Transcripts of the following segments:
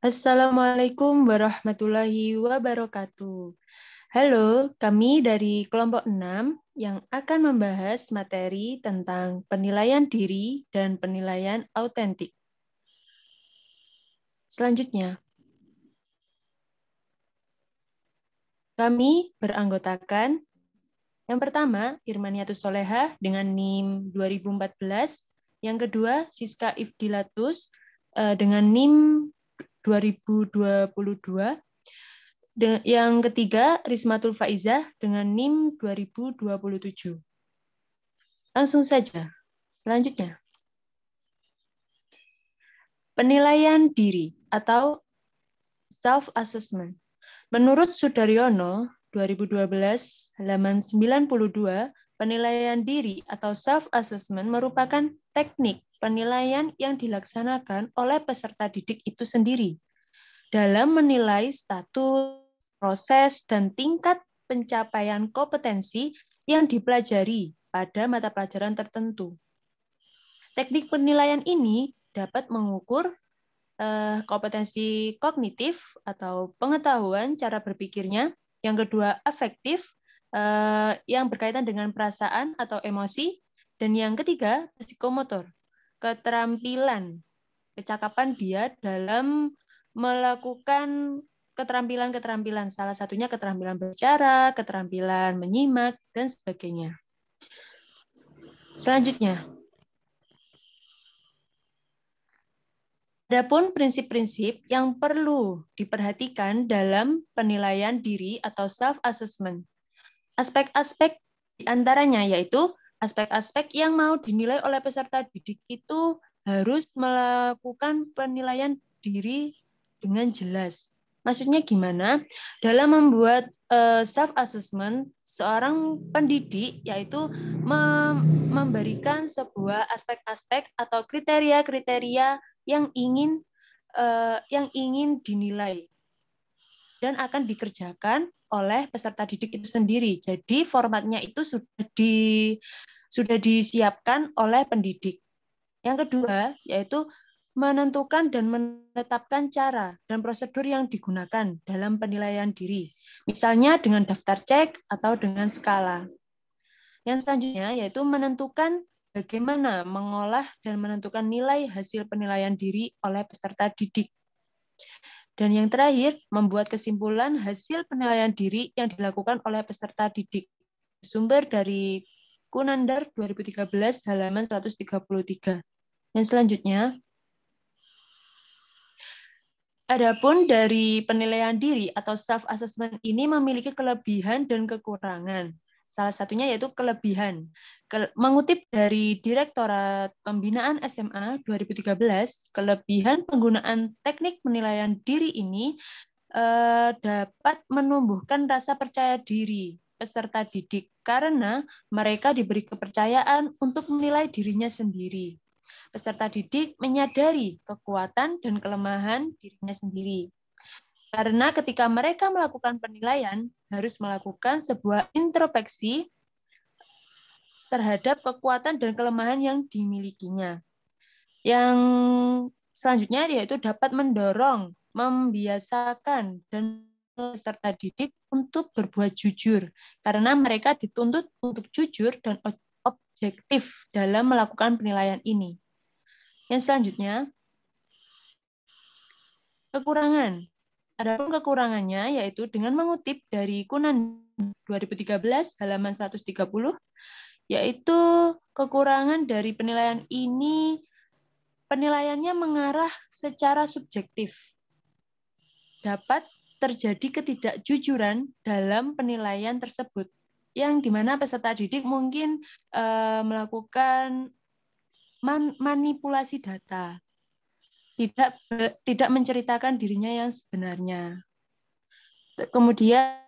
Assalamualaikum warahmatullahi wabarakatuh. Halo, kami dari kelompok 6 yang akan membahas materi tentang penilaian diri dan penilaian autentik. Selanjutnya, kami beranggotakan yang pertama, Irmaniatus Solehah dengan NIM 2014, yang kedua, Siska Ifdilatus dengan NIM 2022, yang ketiga, Rismatul Faizah dengan NIM 2027. Langsung saja. Selanjutnya, penilaian diri atau self-assessment. Menurut Sudaryono, 2012, halaman 92, penilaian diri atau self-assessment merupakan teknik penilaian yang dilaksanakan oleh peserta didik itu sendiri dalam menilai status, proses, dan tingkat pencapaian kompetensi yang dipelajari pada mata pelajaran tertentu. Teknik penilaian ini dapat mengukur kompetensi kognitif atau pengetahuan cara berpikirnya. Yang kedua, afektif, yang berkaitan dengan perasaan atau emosi. Dan yang ketiga, psikomotor, keterampilan, kecakapan dia dalam melakukan keterampilan-keterampilan. Salah satunya keterampilan berbicara, keterampilan menyimak, dan sebagainya. Selanjutnya, adapun prinsip-prinsip yang perlu diperhatikan dalam penilaian diri atau self-assessment. Aspek-aspek diantaranya yaitu aspek-aspek yang mau dinilai oleh peserta didik itu harus melakukan penilaian diri dengan jelas. Maksudnya gimana? Dalam membuat self-assessment, seorang pendidik yaitu memberikan sebuah aspek-aspek atau kriteria-kriteria yang ingin dinilai dan akan dikerjakan oleh peserta didik itu sendiri. Jadi formatnya itu sudah disiapkan oleh pendidik. Yang kedua yaitu menentukan dan menetapkan cara dan prosedur yang digunakan dalam penilaian diri. Misalnya dengan daftar cek atau dengan skala. Yang selanjutnya yaitu menentukan bagaimana mengolah dan menentukan nilai hasil penilaian diri oleh peserta didik. Dan yang terakhir, membuat kesimpulan hasil penilaian diri yang dilakukan oleh peserta didik. Sumber dari Kunandar 2013 halaman 133. Yang selanjutnya, adapun dari penilaian diri atau self-assessment ini memiliki kelebihan dan kekurangan. Salah satunya yaitu kelebihan. Mengutip dari Direktorat Pembinaan SMA 2013, kelebihan penggunaan teknik penilaian diri ini dapat menumbuhkan rasa percaya diri peserta didik karena mereka diberi kepercayaan untuk menilai dirinya sendiri. Peserta didik menyadari kekuatan dan kelemahan dirinya sendiri. Karena ketika mereka melakukan penilaian, harus melakukan sebuah introspeksi terhadap kekuatan dan kelemahan yang dimilikinya. Yang selanjutnya yaitu dapat mendorong, membiasakan, dan peserta didik untuk berbuat jujur, karena mereka dituntut untuk jujur dan objektif dalam melakukan penilaian ini. Yang selanjutnya, kekurangan. Adapun kekurangannya yaitu dengan mengutip dari Kunan 2013 halaman 130, yaitu kekurangan dari penilaian ini, penilaiannya mengarah secara subjektif. Dapat terjadi ketidakjujuran dalam penilaian tersebut, yang dimana peserta didik mungkin melakukan manipulasi data, tidak menceritakan dirinya yang sebenarnya. Kemudian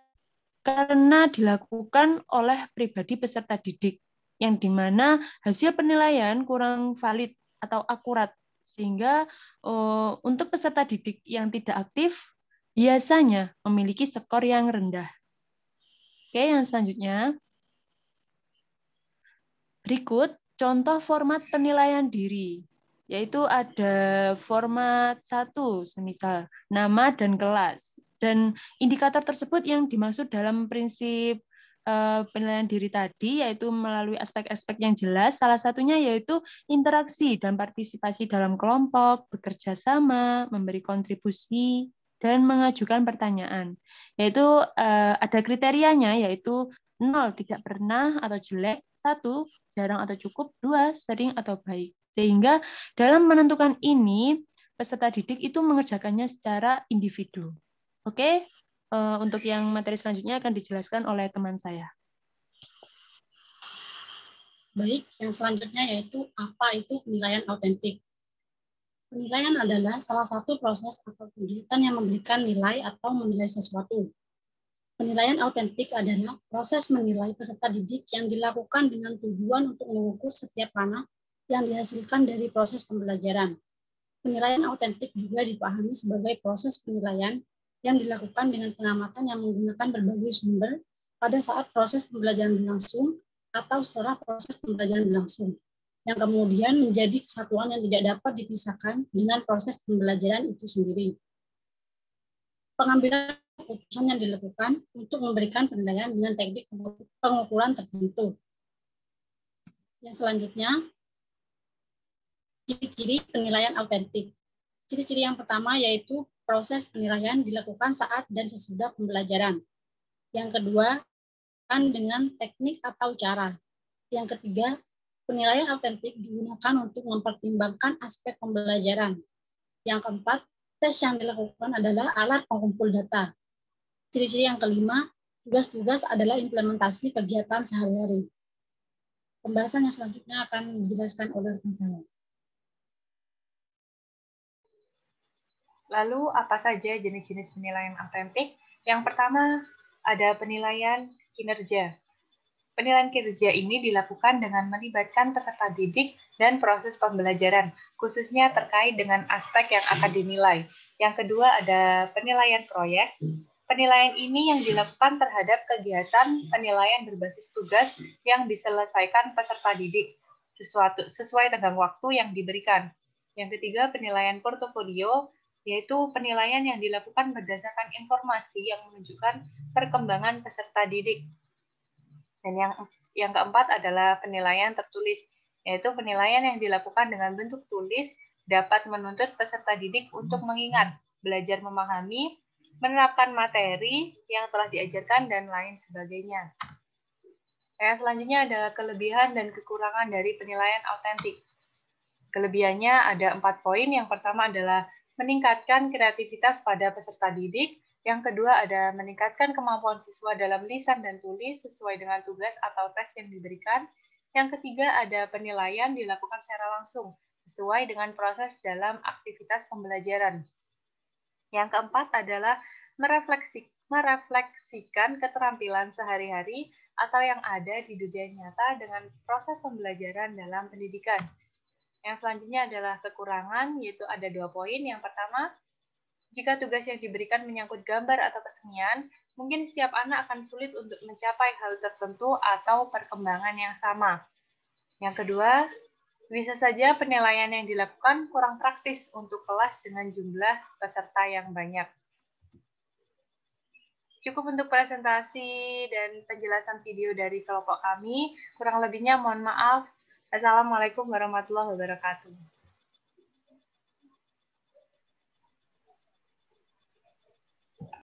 karena dilakukan oleh pribadi peserta didik, yang dimana hasil penilaian kurang valid atau akurat, sehingga untuk peserta didik yang tidak aktif biasanya memiliki skor yang rendah. Oke, yang selanjutnya. Berikut contoh format penilaian diri, yaitu ada format 1, semisal nama dan kelas. Dan indikator tersebut yang dimaksud dalam prinsip penilaian diri tadi, yaitu melalui aspek-aspek yang jelas, salah satunya yaitu interaksi dan partisipasi dalam kelompok, bekerja sama, memberi kontribusi, dan mengajukan pertanyaan. Yaitu ada kriterianya, yaitu 0, tidak pernah atau jelek, 1, jarang atau cukup, 2, sering atau baik. Sehingga dalam menentukan ini, peserta didik itu mengerjakannya secara individu. Oke? Untuk yang materi selanjutnya akan dijelaskan oleh teman saya. Baik, yang selanjutnya yaitu apa itu penilaian autentik. Penilaian adalah salah satu proses atau kegiatan yang memberikan nilai atau menilai sesuatu. Penilaian autentik adalah proses menilai peserta didik yang dilakukan dengan tujuan untuk mengukur setiap ranah yang dihasilkan dari proses pembelajaran. Penilaian autentik juga dipahami sebagai proses penilaian yang dilakukan dengan pengamatan yang menggunakan berbagai sumber pada saat proses pembelajaran berlangsung atau setelah proses pembelajaran berlangsung, yang kemudian menjadi kesatuan yang tidak dapat dipisahkan dengan proses pembelajaran itu sendiri. Pengambilan keputusan yang dilakukan untuk memberikan penilaian dengan teknik pengukuran tertentu. Yang selanjutnya, ciri-ciri penilaian autentik. Ciri-ciri yang pertama yaitu proses penilaian dilakukan saat dan sesudah pembelajaran. Yang kedua, dengan teknik atau cara. Yang ketiga, penilaian autentik digunakan untuk mempertimbangkan aspek pembelajaran. Yang keempat, tes yang dilakukan adalah alat pengumpul data. Ciri-ciri yang kelima, tugas-tugas adalah implementasi kegiatan sehari-hari. Pembahasan yang selanjutnya akan dijelaskan oleh rekan saya. Lalu, apa saja jenis-jenis penilaian autentik? Yang pertama, ada penilaian kinerja. Penilaian kinerja ini dilakukan dengan melibatkan peserta didik dan proses pembelajaran, khususnya terkait dengan aspek yang akan dinilai. Yang kedua, ada penilaian proyek. Penilaian ini yang dilakukan terhadap kegiatan penilaian berbasis tugas yang diselesaikan peserta didik sesuai tenggang waktu yang diberikan. Yang ketiga, penilaian portofolio, yaitu penilaian yang dilakukan berdasarkan informasi yang menunjukkan perkembangan peserta didik. Dan yang keempat adalah penilaian tertulis, yaitu penilaian yang dilakukan dengan bentuk tulis dapat menuntut peserta didik untuk mengingat, belajar memahami, menerapkan materi yang telah diajarkan, dan lain sebagainya. Yang selanjutnya adalah kelebihan dan kekurangan dari penilaian autentik. Kelebihannya ada 4 poin. Yang pertama adalah meningkatkan kreativitas pada peserta didik. Yang kedua ada meningkatkan kemampuan siswa dalam lisan dan tulis sesuai dengan tugas atau tes yang diberikan. Yang ketiga ada penilaian dilakukan secara langsung sesuai dengan proses dalam aktivitas pembelajaran. Yang keempat adalah merefleksikan keterampilan sehari-hari atau yang ada di dunia nyata dengan proses pembelajaran dalam pendidikan. Yang selanjutnya adalah kekurangan, yaitu ada 2 poin. Yang pertama, jika tugas yang diberikan menyangkut gambar atau kesenian, mungkin setiap anak akan sulit untuk mencapai hal tertentu atau perkembangan yang sama. Yang kedua, bisa saja penilaian yang dilakukan kurang praktis untuk kelas dengan jumlah peserta yang banyak. Cukup untuk presentasi dan penjelasan video dari kelompok kami. Kurang lebihnya mohon maaf. Assalamualaikum warahmatullahi wabarakatuh.